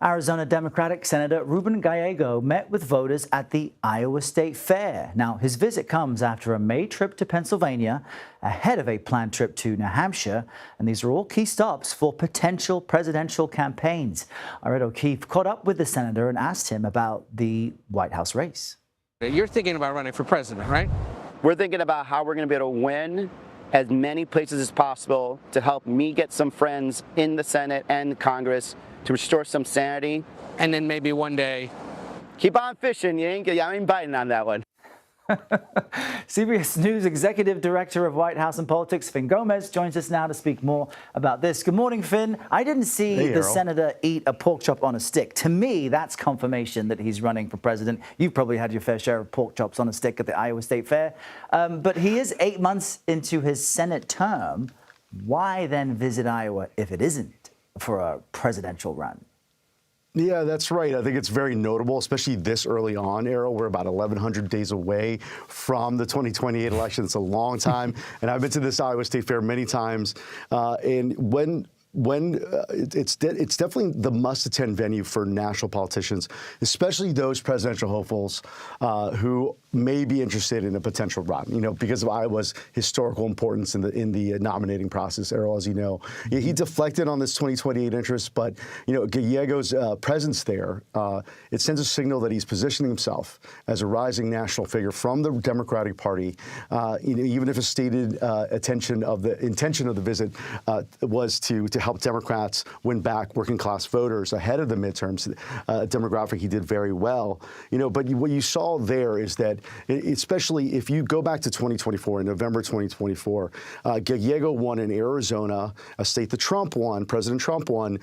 Arizona Democratic Senator Ruben Gallego met with voters at the Iowa State Fair. Now, his visit comes after a May trip to Pennsylvania, ahead of a planned trip to New Hampshire, and these are all key stops for potential presidential campaigns. Red O'Keefe caught up with the senator and asked him about the White House race. You're thinking about running for president, right? We're thinking about how we're going to be able to win as many places as possible to help me get some friends in the Senate and Congress to restore some sanity. And then maybe one day, keep on fishing. I ain't biting on that one. CBS News Executive Director of White House and Politics, Finn Gomez, joins us now to speak more about this. Good morning, Finn. I didn't see the senator eat a pork chop on a stick. To me, that's confirmation that he's running for president. You've probably had your fair share of pork chops on a stick at the Iowa State Fair. But he is 8 months into his Senate term. Why then visit Iowa if it isn't for a presidential run? Yeah, that's right. I think it's very notable, especially this early on, Errol. We're about 1,100 days away from the 2028 election. It's a long time. And I've been to this Iowa State Fair many times. And it's definitely the must-attend venue for national politicians, especially those presidential hopefuls who may be interested in a potential run, because of Iowa's historical importance in the nominating process. Errol, as you know, he deflected on this 2028 interest, but Gallego's presence there, it sends a signal that he's positioning himself as a rising national figure from the Democratic Party, even if a stated intention of the visit was to help Democrats win back working class voters ahead of the midterms, demographic he did very well. But what you saw there is that, especially if you go back to 2024, in November 2024, Gallego won in Arizona, a state that President Trump won,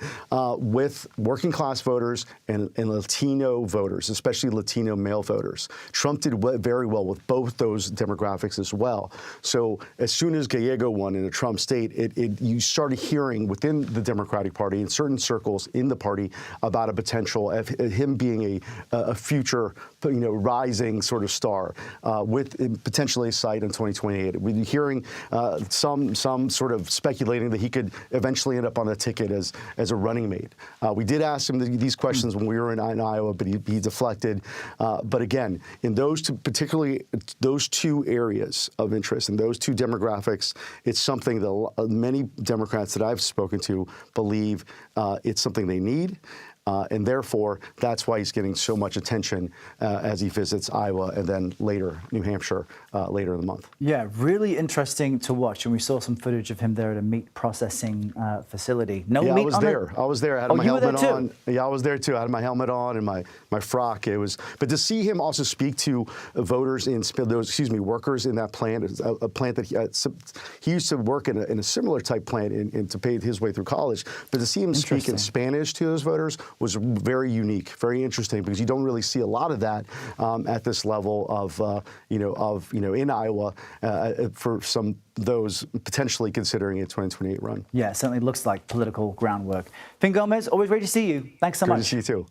with working class voters and Latino voters, especially Latino male voters. Trump did very well with both those demographics as well. So as soon as Gallego won in a Trump state, you started hearing within the Democratic Party, in certain circles in the party, about a potential of him being a future, rising sort of star with potentially a sight in 2028. We're hearing some sort of speculating that he could eventually end up on the ticket as a running mate. We did ask him these questions when we were in Iowa, but he deflected. But again, in particularly those two areas of interest and those two demographics, it's something that many Democrats that I've spoken to believe it's something they need. And therefore, that's why he's getting so much attention as he visits Iowa and then later New Hampshire later in the month. Yeah, really interesting to watch. And we saw some footage of him there at a meat processing facility. I was there. I had my helmet on. Yeah, I was there too. I had my helmet on and my frock. But to see him also speak to voters workers in that plant, a plant that he used to work in a similar type plant and to pay his way through college. But to see him speak in Spanish to those voters was very unique, very interesting, because you don't really see a lot of that at this level of in Iowa for those potentially considering a 2028 run. Yeah, it certainly looks like political groundwork. Finn Gomez, always great to see you. Thanks so much. Great to see you too.